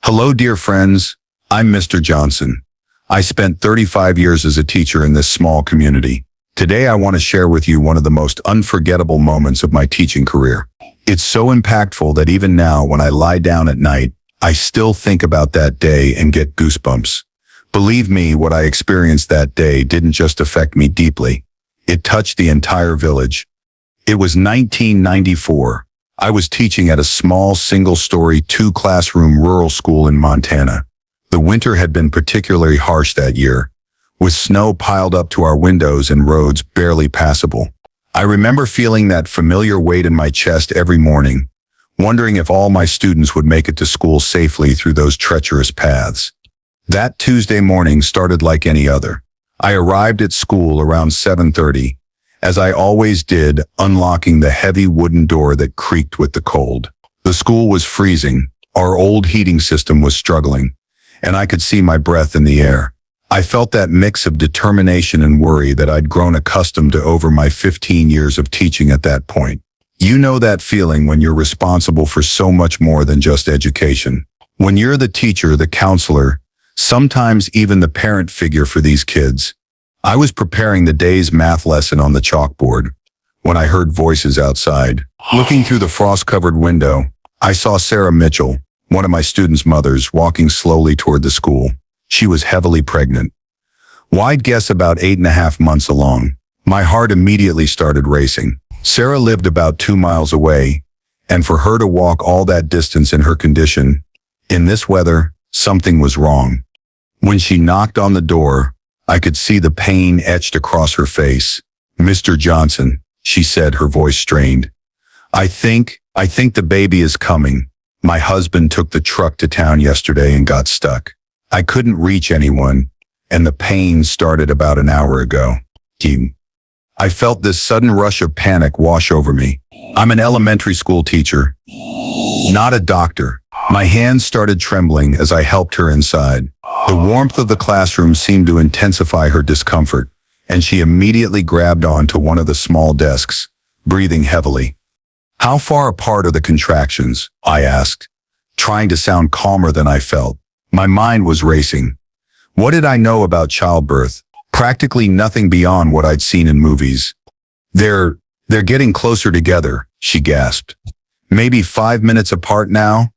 Hello, dear friends. I'm Mr. Johnson. I spent 35 years as a teacher in this small community. Today, I want to share with you one of the most unforgettable moments of my teaching career. It's so impactful that even now, when I lie down at night, I still think about that day and get goosebumps. Believe me, what I experienced that day didn't just affect me deeply. It touched the entire village. It was 1994. I was teaching at a small single-story two-classroom rural school in Montana. The winter had been particularly harsh that year, with snow piled up to our windows and roads barely passable. I remember feeling that familiar weight in my chest every morning, wondering if all my students would make it to school safely through those treacherous paths. That Tuesday morning started like any other. I arrived at school around 7:30, as I always did, unlocking the heavy wooden door that creaked with the cold. The school was freezing, our old heating system was struggling, and I could see my breath in the air. I felt that mix of determination and worry that I'd grown accustomed to over my 15 years of teaching at that point. You know that feeling when you're responsible for so much more than just education. When you're the teacher, the counselor, sometimes even the parent figure for these kids. I was preparing the day's math lesson on the chalkboard when I heard voices outside. Looking through the frost-covered window, I saw Sarah Mitchell, one of my students' mothers, walking slowly toward the school. She was heavily pregnant. Wide guess about 8.5 months along. My heart immediately started racing. Sarah lived about 2 miles away, and for her to walk all that distance in her condition, in this weather, something was wrong. When she knocked on the door, I could see the pain etched across her face. "Mr. Johnson," she said, her voice strained. I think the baby is coming. My husband took the truck to town yesterday and got stuck. I couldn't reach anyone, and the pain started about an hour ago." I felt this sudden rush of panic wash over me. I'm an elementary school teacher, not a doctor. My hands started trembling as I helped her inside. The warmth of the classroom seemed to intensify her discomfort, and she immediately grabbed onto one of the small desks, breathing heavily. "How far apart are the contractions?" I asked, trying to sound calmer than I felt. My mind was racing. What did I know about childbirth? Practically nothing beyond what I'd seen in movies. They're getting closer together," she gasped. "Maybe 5 minutes apart now?"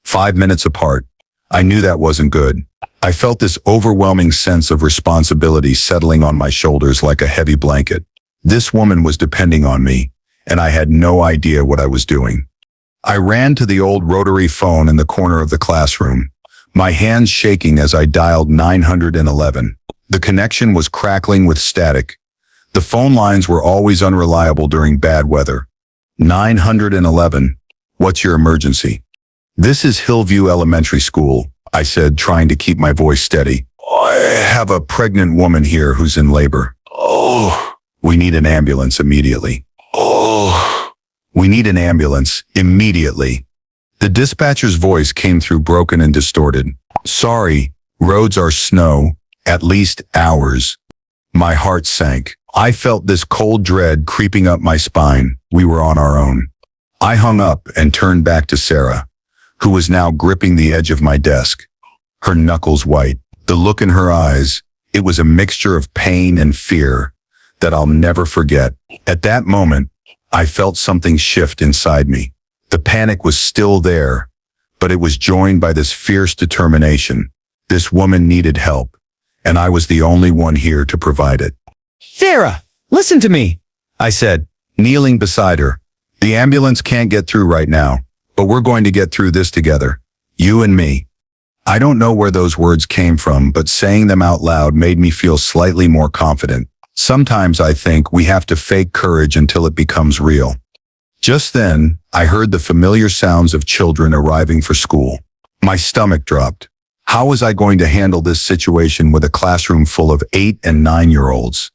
5 minutes apart. I knew that wasn't good. I felt this overwhelming sense of responsibility settling on my shoulders like a heavy blanket. This woman was depending on me, and I had no idea what I was doing. I ran to the old rotary phone in the corner of the classroom, my hands shaking as I dialed 911. The connection was crackling with static. The phone lines were always unreliable during bad weather. 911, what's your emergency? "This is Hillview Elementary School," I said, trying to keep my voice steady. "I have a pregnant woman here who's in labor." "Oh, we need an ambulance immediately." "Oh, we need an ambulance immediately." The dispatcher's voice came through broken and distorted. "Sorry, roads are snow, at least hours." My heart sank. I felt this cold dread creeping up my spine. We were on our own. I hung up and turned back to Sarah, who was now gripping the edge of my desk, her knuckles white. The look in her eyes, it was a mixture of pain and fear that I'll never forget. At that moment, I felt something shift inside me. The panic was still there, but it was joined by this fierce determination. This woman needed help, and I was the only one here to provide it. "Sarah, listen to me," I said, Kneeling beside her. "The ambulance can't get through right now, but we're going to get through this together. You and me." I don't know where those words came from, but saying them out loud made me feel slightly more confident. Sometimes I think we have to fake courage until it becomes real. Just then, I heard the familiar sounds of children arriving for school. My stomach dropped. How was I going to handle this situation with a classroom full of 8- and 9-year-olds?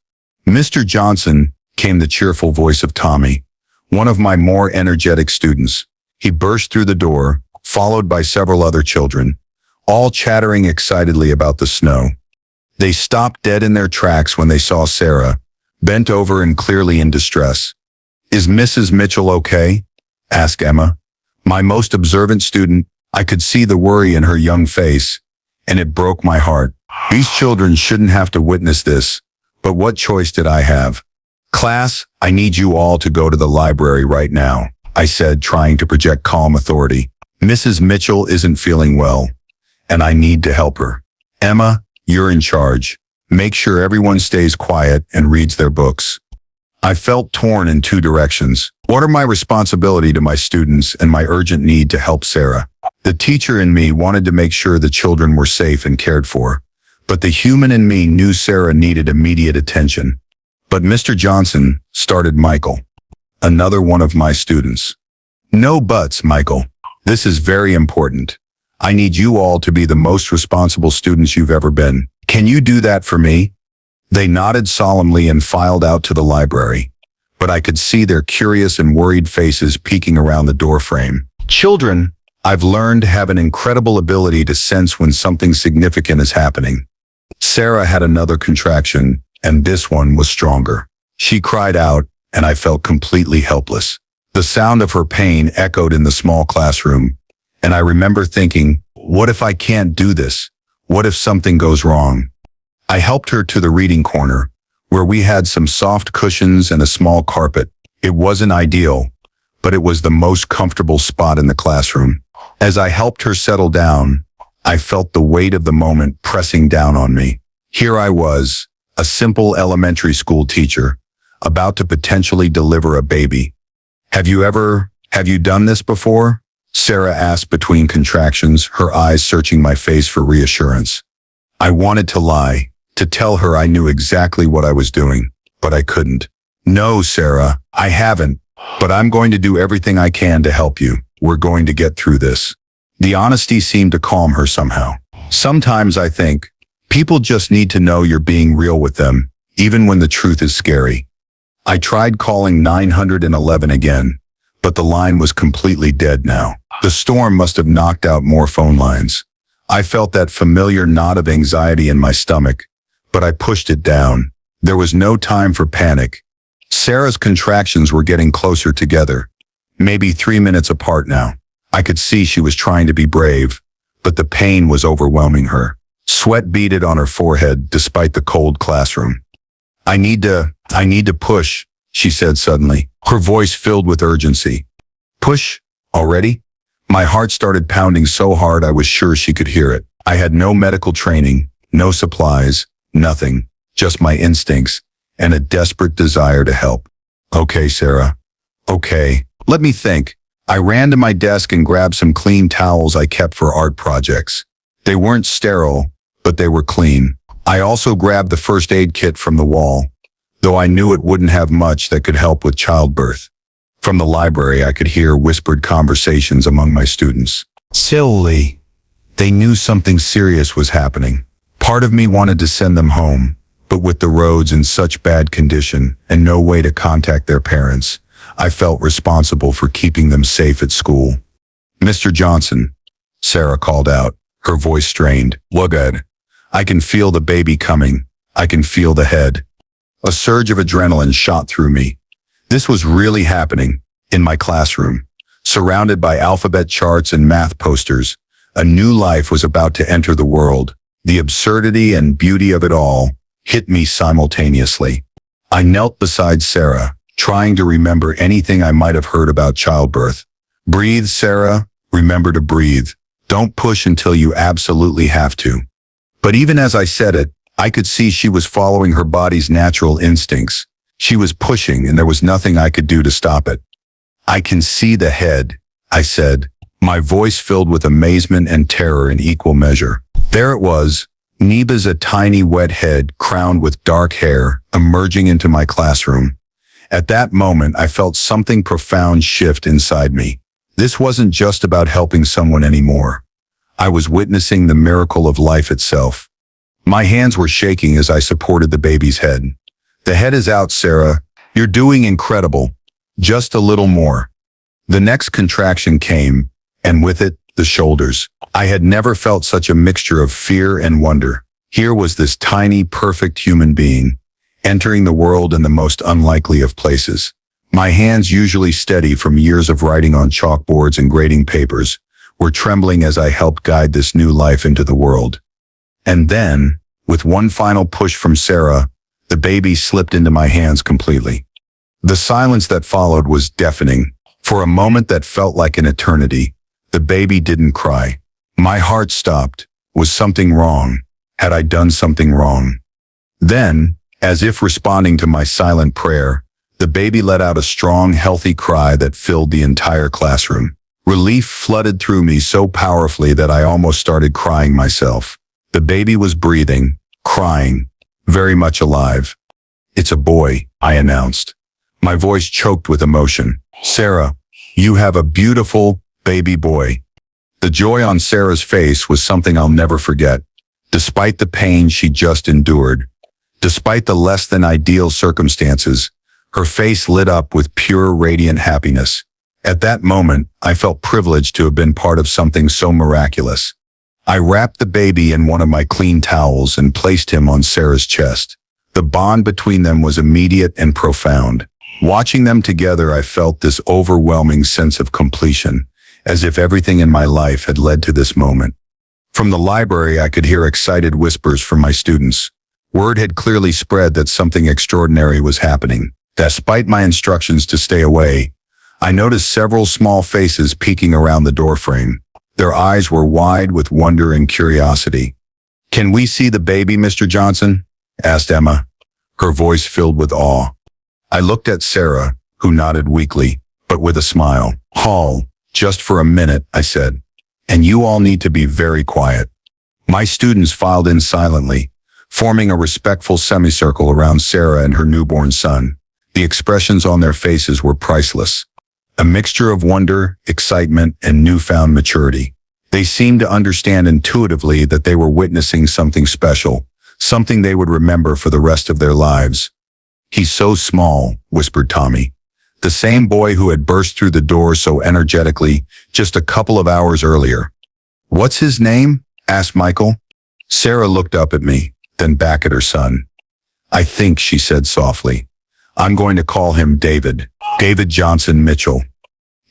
"Mr. Johnson," came the cheerful voice of Tommy, one of my more energetic students. He burst through the door, followed by several other children, all chattering excitedly about the snow. They stopped dead in their tracks when they saw Sarah, bent over and clearly in distress. "Is Mrs. Mitchell okay?" asked Emma, my most observant student. I could see the worry in her young face, and it broke my heart. These children shouldn't have to witness this, but what choice did I have? Class, I need you all to go to the library right now, I said, trying to project calm authority. Mrs. Mitchell isn't feeling well, and I need to help her. Emma, you're in charge. Make sure everyone stays quiet and reads their books. I felt torn in two directions. What are my responsibility to my students and my urgent need to help Sarah? The teacher in me wanted to make sure the children were safe and cared for, but the human in me knew Sarah needed immediate attention. But Mr. Johnson, started Michael, another one of my students. No buts, Michael. This is very important. I need you all to be the most responsible students you've ever been. Can you do that for me? They nodded solemnly and filed out to the library, but I could see their curious and worried faces peeking around the doorframe. Children, I've learned, have an incredible ability to sense when something significant is happening. Sarah had another contraction, and this one was stronger. She cried out, and I felt completely helpless. The sound of her pain echoed in the small classroom, and I remember thinking, what if I can't do this? What if something goes wrong? I helped her to the reading corner, where we had some soft cushions and a small carpet. It wasn't ideal, but it was the most comfortable spot in the classroom. As I helped her settle down, I felt the weight of the moment pressing down on me. Here I was, a simple elementary school teacher, about to potentially deliver a baby. Have you done this before? Sarah asked between contractions, her eyes searching my face for reassurance. I wanted to lie, to tell her I knew exactly what I was doing, but I couldn't. No, Sarah, I haven't, but I'm going to do everything I can to help you. We're going to get through this. The honesty seemed to calm her somehow. Sometimes I think, people just need to know you're being real with them, even when the truth is scary. I tried calling 911 again, but the line was completely dead now. The storm must have knocked out more phone lines. I felt that familiar knot of anxiety in my stomach, but I pushed it down. There was no time for panic. Sarah's contractions were getting closer together, maybe 3 minutes apart now. I could see she was trying to be brave, but the pain was overwhelming her. Sweat beaded on her forehead despite the cold classroom. I need to push, she said suddenly, her voice filled with urgency. Push? Already? My heart started pounding so hard I was sure she could hear it. I had no medical training, no supplies, nothing, just my instincts and a desperate desire to help. Okay, Sarah. Okay, let me think. I ran to my desk and grabbed some clean towels I kept for art projects. They weren't sterile, but they were clean. I also grabbed the first aid kit from the wall, though I knew it wouldn't have much that could help with childbirth. From the library, I could hear whispered conversations among my students. Silly. They knew something serious was happening. Part of me wanted to send them home, but with the roads in such bad condition and no way to contact their parents, I felt responsible for keeping them safe at school. Mr. Johnson, Sarah called out, her voice strained. Look, Ed, I can feel the baby coming. I can feel the head. A surge of adrenaline shot through me. This was really happening in my classroom. Surrounded by alphabet charts and math posters, a new life was about to enter the world. The absurdity and beauty of it all hit me simultaneously. I knelt beside Sarah, trying to remember anything I might have heard about childbirth. Breathe, Sarah. Remember to breathe. Don't push until you absolutely have to. But even as I said it, I could see she was following her body's natural instincts. She was pushing, and there was nothing I could do to stop it. I can see the head, I said, my voice filled with amazement and terror in equal measure. There it was, Neba's a tiny wet head crowned with dark hair emerging into my classroom. At that moment, I felt something profound shift inside me. This wasn't just about helping someone anymore. I was witnessing the miracle of life itself. My hands were shaking as I supported the baby's head. The head is out, Sarah. You're doing incredible. Just a little more. The next contraction came, and with it, the shoulders. I had never felt such a mixture of fear and wonder. Here was this tiny, perfect human being, entering the world in the most unlikely of places. My hands, usually steady from years of writing on chalkboards and grading papers, were trembling as I helped guide this new life into the world. And then, with one final push from Sarah, the baby slipped into my hands completely. The silence that followed was deafening. For a moment that felt like an eternity, the baby didn't cry. My heart stopped. Was something wrong? Had I done something wrong? Then, as if responding to my silent prayer, the baby let out a strong, healthy cry that filled the entire classroom. Relief flooded through me so powerfully that I almost started crying myself. The baby was breathing, crying, very much alive. "It's a boy," I announced. My voice choked with emotion. "Sarah, you have a beautiful baby boy." The joy on Sarah's face was something I'll never forget. Despite the pain she just endured, despite the less than ideal circumstances, her face lit up with pure, radiant happiness. At that moment, I felt privileged to have been part of something so miraculous. I wrapped the baby in one of my clean towels and placed him on Sarah's chest. The bond between them was immediate and profound. Watching them together, I felt this overwhelming sense of completion, as if everything in my life had led to this moment. From the library, I could hear excited whispers from my students. Word had clearly spread that something extraordinary was happening. Despite my instructions to stay away, I noticed several small faces peeking around the doorframe. Their eyes were wide with wonder and curiosity. "Can we see the baby, Mr. Johnson?" asked Emma, her voice filled with awe. I looked at Sarah, who nodded weakly, but with a smile. "Hall, just for a minute," I said. "And you all need to be very quiet." My students filed in silently, forming a respectful semicircle around Sarah and her newborn son. The expressions on their faces were priceless. A mixture of wonder, excitement, and newfound maturity. They seemed to understand intuitively that they were witnessing something special, something they would remember for the rest of their lives. "He's so small," whispered Tommy, the same boy who had burst through the door so energetically just a couple of hours earlier. "What's his name?" asked Michael. Sarah looked up at me, then back at her son. "I think," she said softly, "I'm going to call him David. David Johnson Mitchell."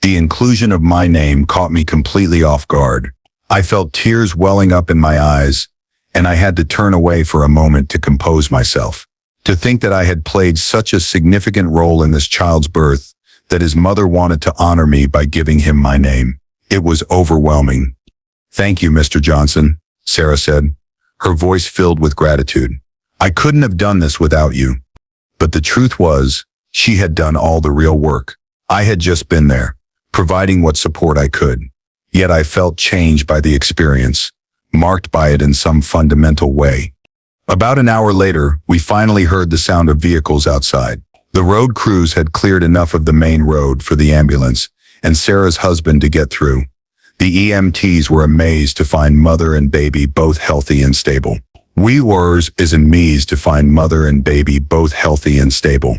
The inclusion of my name caught me completely off guard. I felt tears welling up in my eyes, and I had to turn away for a moment to compose myself. To think that I had played such a significant role in this child's birth, that his mother wanted to honor me by giving him my name. It was overwhelming. "Thank you, Mr. Johnson," Sarah said, her voice filled with gratitude. "I couldn't have done this without you." But the truth was, she had done all the real work. I had just been there, providing what support I could. Yet I felt changed by the experience, marked by it in some fundamental way. About an hour later, we finally heard the sound of vehicles outside. The road crews had cleared enough of the main road for the ambulance and Sarah's husband to get through. The EMTs were amazed to find mother and baby both healthy and stable. We were amazed to find mother and baby both healthy and stable.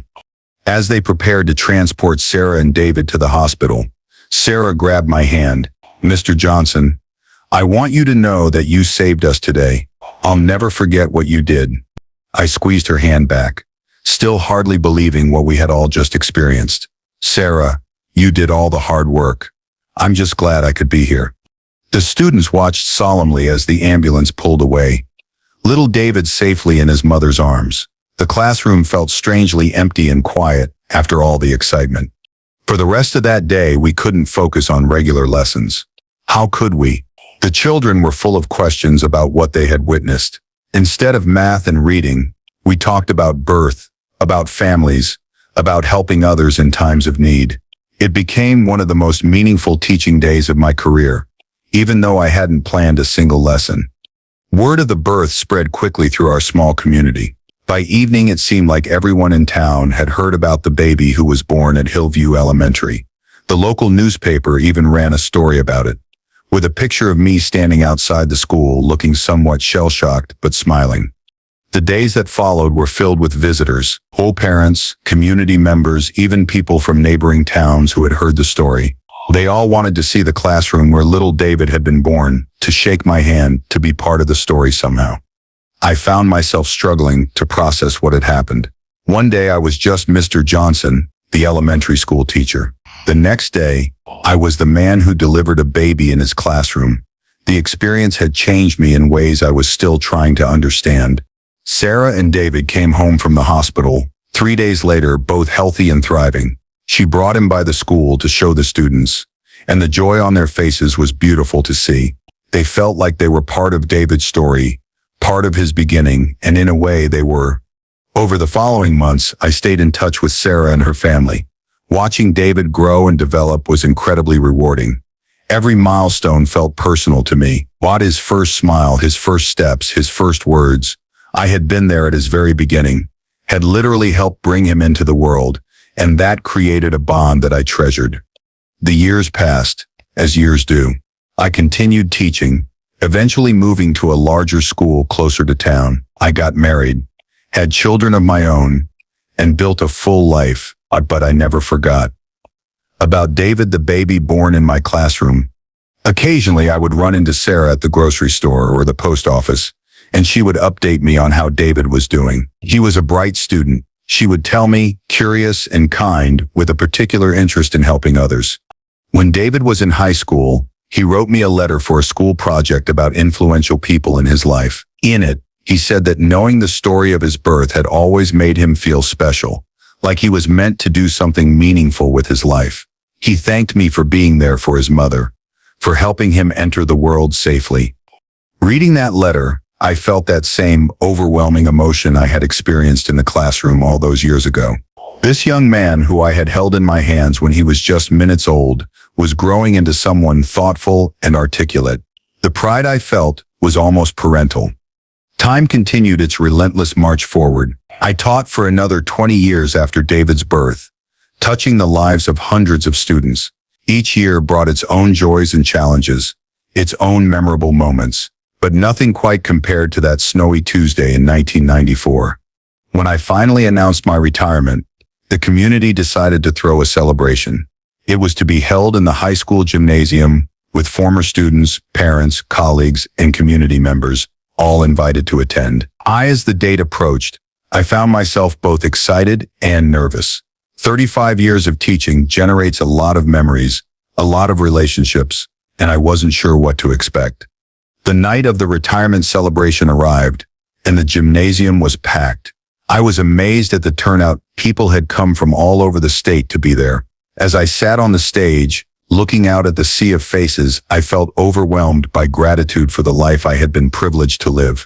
As they prepared to transport Sarah and David to the hospital, Sarah grabbed my hand. "Mr. Johnson, I want you to know that you saved us today. I'll never forget what you did." I squeezed her hand back, still hardly believing what we had all just experienced. "Sarah, you did all the hard work. I'm just glad I could be here." The students watched solemnly as the ambulance pulled away, little David safely in his mother's arms. The classroom felt strangely empty and quiet after all the excitement. For the rest of that day, we couldn't focus on regular lessons. How could we? The children were full of questions about what they had witnessed. Instead of math and reading, we talked about birth, about families, about helping others in times of need. It became one of the most meaningful teaching days of my career, even though I hadn't planned a single lesson. Word of the birth spread quickly through our small community. By evening, it seemed like everyone in town had heard about the baby who was born at Hillview Elementary. The local newspaper even ran a story about it, with a picture of me standing outside the school looking somewhat shell-shocked but smiling. The days that followed were filled with visitors, whole parents, community members, even people from neighboring towns who had heard the story. They all wanted to see the classroom where little David had been born, to shake my hand, to be part of the story somehow. I found myself struggling to process what had happened. One day I was just Mr. Johnson, the elementary school teacher. The next day, I was the man who delivered a baby in his classroom. The experience had changed me in ways I was still trying to understand. Sarah and David came home from the hospital, 3 days later, both healthy and thriving. She brought him by the school to show the students, and the joy on their faces was beautiful to see. They felt like they were part of David's story, part of his beginning, and in a way they were. Over the following months, I stayed in touch with Sarah and her family. Watching David grow and develop was incredibly rewarding. Every milestone felt personal to me. His first smile, his first steps, his first words. I had been there at his very beginning, had literally helped bring him into the world, and that created a bond that I treasured. The years passed, as years do. I continued teaching, eventually moving to a larger school closer to town. I got married, had children of my own, and built a full life, but I never forgot about David, the baby born in my classroom. Occasionally, I would run into Sarah at the grocery store or the post office, and she would update me on how David was doing. He was a bright student, she would tell me, curious and kind, with a particular interest in helping others. When David was in high school, he wrote me a letter for a school project about influential people in his life. In it, he said that knowing the story of his birth had always made him feel special, like he was meant to do something meaningful with his life. He thanked me for being there for his mother, for helping him enter the world safely. Reading that letter, I felt that same overwhelming emotion I had experienced in the classroom all those years ago. This young man who I had held in my hands when he was just minutes old was growing into someone thoughtful and articulate. The pride I felt was almost parental. Time continued its relentless march forward. I taught for another 20 years after David's birth, touching the lives of hundreds of students. Each year brought its own joys and challenges, its own memorable moments, but nothing quite compared to that snowy Tuesday in 1994. When I finally announced my retirement, the community decided to throw a celebration. It was to be held in the high school gymnasium with former students, parents, colleagues, and community members, all invited to attend. As the date approached, I found myself both excited and nervous. 35 years of teaching generates a lot of memories, a lot of relationships, and I wasn't sure what to expect. The night of the retirement celebration arrived, and the gymnasium was packed. I was amazed at the turnout. People had come from all over the state to be there. As I sat on the stage, looking out at the sea of faces, I felt overwhelmed by gratitude for the life I had been privileged to live.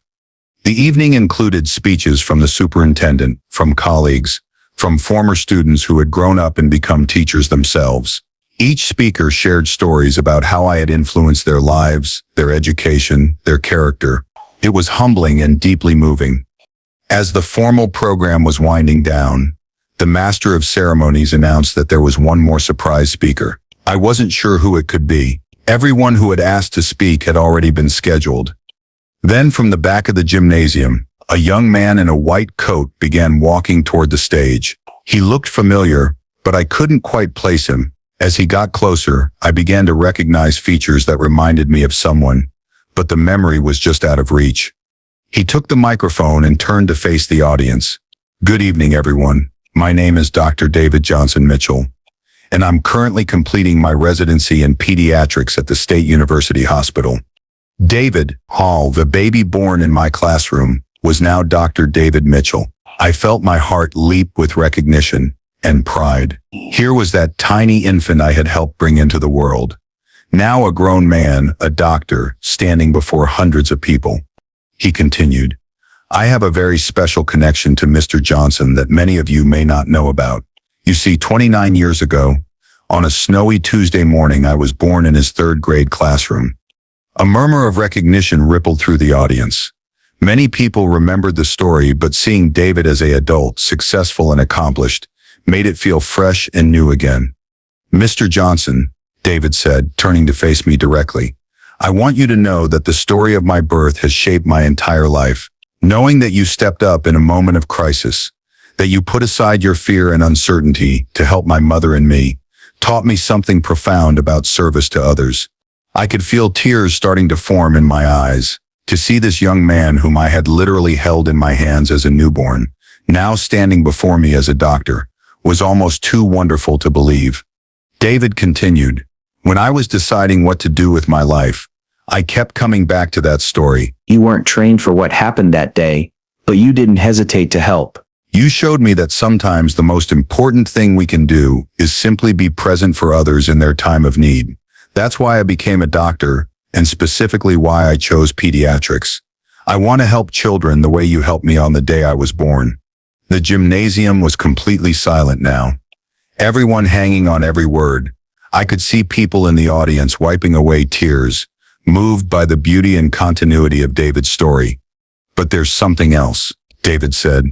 The evening included speeches from the superintendent, from colleagues, from former students who had grown up and become teachers themselves. Each speaker shared stories about how I had influenced their lives, their education, their character. It was humbling and deeply moving. As the formal program was winding down, the master of ceremonies announced that there was one more surprise speaker. I wasn't sure who it could be. Everyone who had asked to speak had already been scheduled. Then from the back of the gymnasium, a young man in a white coat began walking toward the stage. He looked familiar, but I couldn't quite place him. As he got closer, I began to recognize features that reminded me of someone, but the memory was just out of reach. He took the microphone and turned to face the audience. "Good evening, everyone. My name is Dr. David Johnson Mitchell, and I'm currently completing my residency in pediatrics at the State University Hospital." David Hall, the baby born in my classroom, was now Dr. David Mitchell. I felt my heart leap with recognition and pride. Here was that tiny infant I had helped bring into the world. Now a grown man, a doctor, standing before hundreds of people. He continued, "I have a very special connection to Mr. Johnson that many of you may not know about. You see, 29 years ago, on a snowy Tuesday morning, I was born in his third grade classroom." A murmur of recognition rippled through the audience. Many people remembered the story, but seeing David as an adult, successful and accomplished, made it feel fresh and new again. "Mr. Johnson," David said, turning to face me directly, "I want you to know that the story of my birth has shaped my entire life. Knowing that you stepped up in a moment of crisis, that you put aside your fear and uncertainty to help my mother and me, taught me something profound about service to others." I could feel tears starting to form in my eyes. To see this young man whom I had literally held in my hands as a newborn, now standing before me as a doctor, was almost too wonderful to believe. David continued, when I was deciding what to do with my life, I kept coming back to that story. You weren't trained for what happened that day, but you didn't hesitate to help. You showed me that sometimes the most important thing we can do is simply be present for others in their time of need. That's why I became a doctor, and specifically why I chose pediatrics. I want to help children the way you helped me on the day I was born. The gymnasium was completely silent now. Everyone hanging on every word. I could see people in the audience wiping away tears, moved by the beauty and continuity of David's story. But there's something else, David said,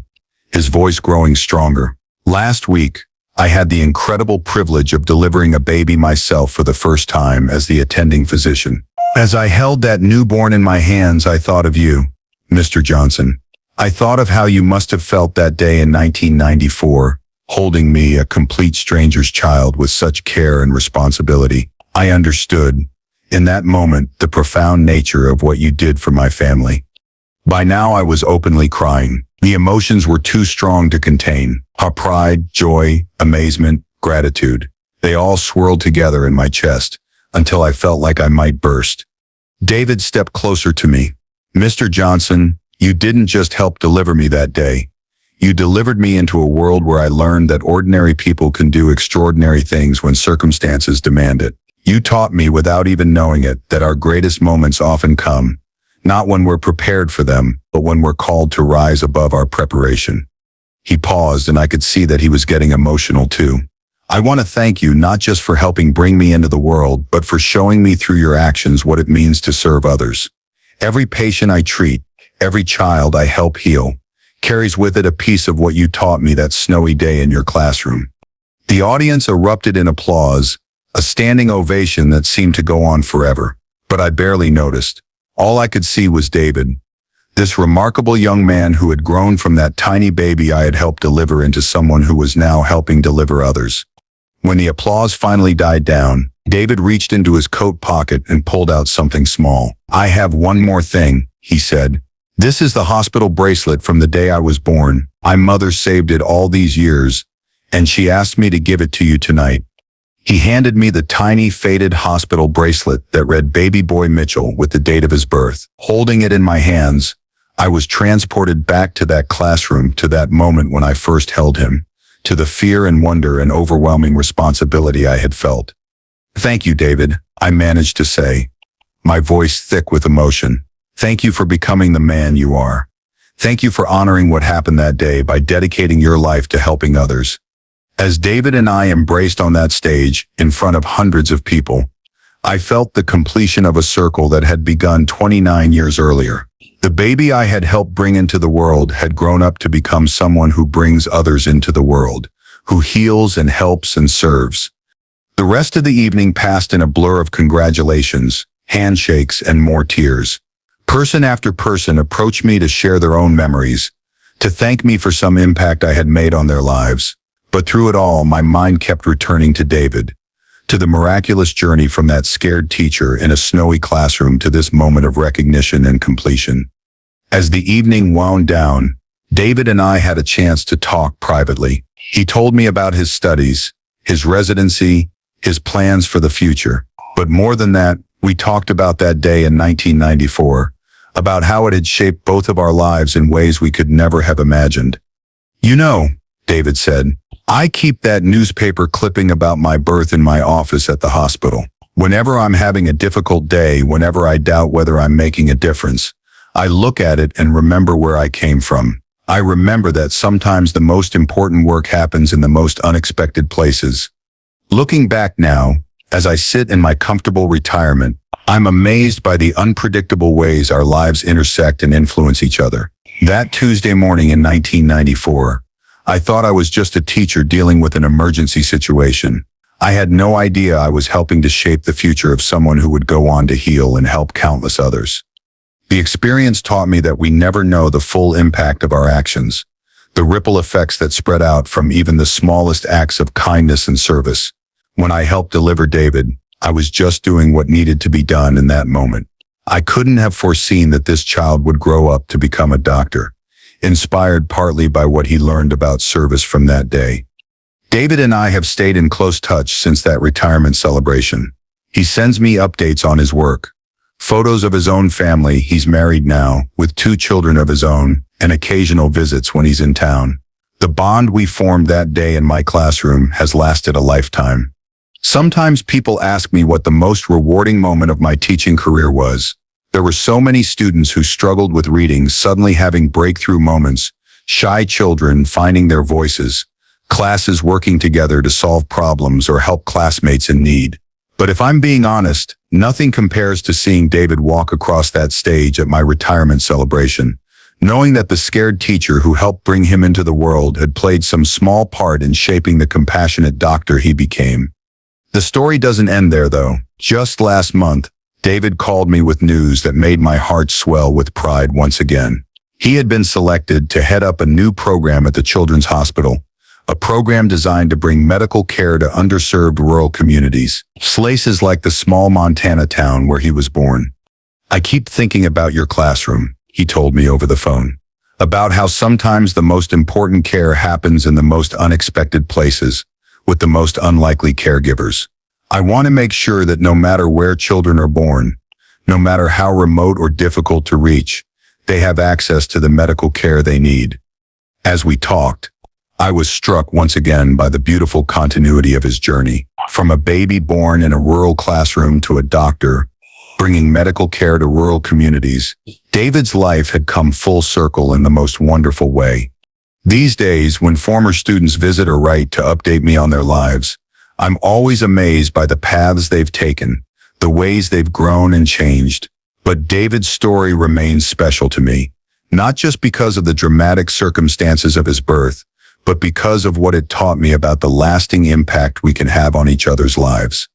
his voice growing stronger. Last week, I had the incredible privilege of delivering a baby myself for the first time as the attending physician. As I held that newborn in my hands, I thought of you, Mr. Johnson. I thought of how you must have felt that day in 1994, holding me, a complete stranger's child, with such care and responsibility. I understood, in that moment, the profound nature of what you did for my family. By now I was openly crying. The emotions were too strong to contain. Our pride, joy, amazement, gratitude. They all swirled together in my chest until I felt like I might burst. David stepped closer to me. Mr. Johnson, you didn't just help deliver me that day. You delivered me into a world where I learned that ordinary people can do extraordinary things when circumstances demand it. You taught me, without even knowing it, that our greatest moments often come, not when we're prepared for them, but when we're called to rise above our preparation. He paused, and I could see that he was getting emotional too. I want to thank you not just for helping bring me into the world, but for showing me through your actions what it means to serve others. Every patient I treat, every child I help heal, carries with it a piece of what you taught me that snowy day in your classroom. The audience erupted in applause, a standing ovation that seemed to go on forever. But I barely noticed. All I could see was David, this remarkable young man who had grown from that tiny baby I had helped deliver into someone who was now helping deliver others. When the applause finally died down, David reached into his coat pocket and pulled out something small. I have one more thing, he said. This is the hospital bracelet from the day I was born. My mother saved it all these years, and she asked me to give it to you tonight. He handed me the tiny, faded hospital bracelet that read Baby Boy Mitchell with the date of his birth. Holding it in my hands, I was transported back to that classroom, to that moment when I first held him, to the fear and wonder and overwhelming responsibility I had felt. Thank you, David, I managed to say, my voice thick with emotion. Thank you for becoming the man you are. Thank you for honoring what happened that day by dedicating your life to helping others. As David and I embraced on that stage, in front of hundreds of people, I felt the completion of a circle that had begun 29 years earlier. The baby I had helped bring into the world had grown up to become someone who brings others into the world, who heals and helps and serves. The rest of the evening passed in a blur of congratulations, handshakes, and more tears. Person after person approached me to share their own memories, to thank me for some impact I had made on their lives. But through it all, my mind kept returning to David, to the miraculous journey from that scared teacher in a snowy classroom to this moment of recognition and completion. As the evening wound down, David and I had a chance to talk privately. He told me about his studies, his residency, his plans for the future. But more than that, we talked about that day in 1994, about how it had shaped both of our lives in ways we could never have imagined. You know, David said, I keep that newspaper clipping about my birth in my office at the hospital. Whenever I'm having a difficult day, whenever I doubt whether I'm making a difference, I look at it and remember where I came from. I remember that sometimes the most important work happens in the most unexpected places. Looking back now, as I sit in my comfortable retirement, I'm amazed by the unpredictable ways our lives intersect and influence each other. That Tuesday morning in 1994, I thought I was just a teacher dealing with an emergency situation. I had no idea I was helping to shape the future of someone who would go on to heal and help countless others. The experience taught me that we never know the full impact of our actions, the ripple effects that spread out from even the smallest acts of kindness and service. When I helped deliver David, I was just doing what needed to be done in that moment. I couldn't have foreseen that this child would grow up to become a doctor, inspired partly by what he learned about service from that day. David and I have stayed in close touch since that retirement celebration. He sends me updates on his work, photos of his own family. He's married now, with 2 children of his own, and occasional visits when he's in town. The bond we formed that day in my classroom has lasted a lifetime. Sometimes people ask me what the most rewarding moment of my teaching career was. There were so many students who struggled with reading suddenly having breakthrough moments, shy children finding their voices, classes working together to solve problems or help classmates in need. But if I'm being honest, nothing compares to seeing David walk across that stage at my retirement celebration, knowing that the scared teacher who helped bring him into the world had played some small part in shaping the compassionate doctor he became. The story doesn't end there, though. Just last month, David called me with news that made my heart swell with pride once again. He had been selected to head up a new program at the Children's Hospital, a program designed to bring medical care to underserved rural communities, places like the small Montana town where he was born. "I keep thinking about your classroom," he told me over the phone, "about how sometimes the most important care happens in the most unexpected places, with the most unlikely caregivers. I want to make sure that no matter where children are born, no matter how remote or difficult to reach, they have access to the medical care they need." As we talked, I was struck once again by the beautiful continuity of his journey. From a baby born in a rural classroom to a doctor, bringing medical care to rural communities, David's life had come full circle in the most wonderful way. These days, when former students visit or write to update me on their lives, I'm always amazed by the paths they've taken, the ways they've grown and changed. But David's story remains special to me, not just because of the dramatic circumstances of his birth, but because of what it taught me about the lasting impact we can have on each other's lives.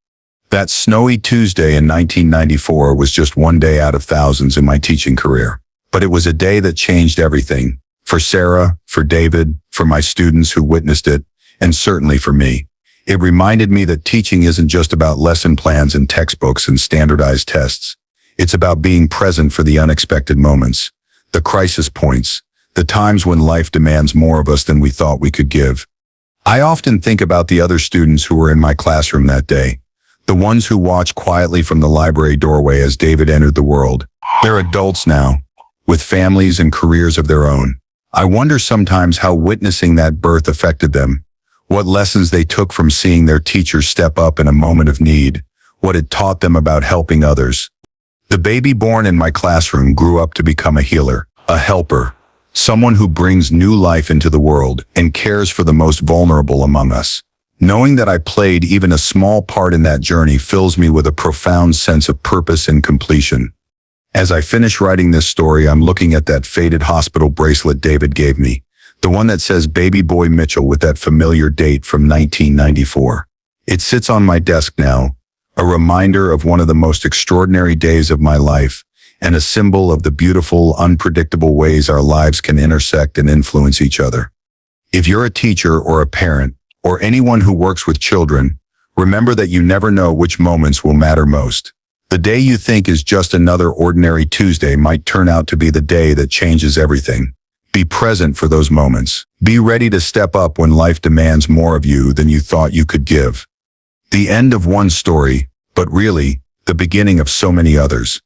That snowy Tuesday in 1994 was just one day out of thousands in my teaching career, but it was a day that changed everything. For Sarah, for David, for my students who witnessed it, and certainly for me. It reminded me that teaching isn't just about lesson plans and textbooks and standardized tests. It's about being present for the unexpected moments, the crisis points, the times when life demands more of us than we thought we could give. I often think about the other students who were in my classroom that day, the ones who watched quietly from the library doorway as David entered the world. They're adults now, with families and careers of their own. I wonder sometimes how witnessing that birth affected them, what lessons they took from seeing their teacher step up in a moment of need, what it taught them about helping others. The baby born in my classroom grew up to become a healer, a helper, someone who brings new life into the world and cares for the most vulnerable among us. Knowing that I played even a small part in that journey fills me with a profound sense of purpose and completion. As I finish writing this story, I'm looking at that faded hospital bracelet David gave me, the one that says Baby Boy Mitchell with that familiar date from 1994. It sits on my desk now, a reminder of one of the most extraordinary days of my life, and a symbol of the beautiful, unpredictable ways our lives can intersect and influence each other. If you're a teacher or a parent, or anyone who works with children, remember that you never know which moments will matter most. The day you think is just another ordinary Tuesday might turn out to be the day that changes everything. Be present for those moments. Be ready to step up when life demands more of you than you thought you could give. The end of one story, but really, the beginning of so many others.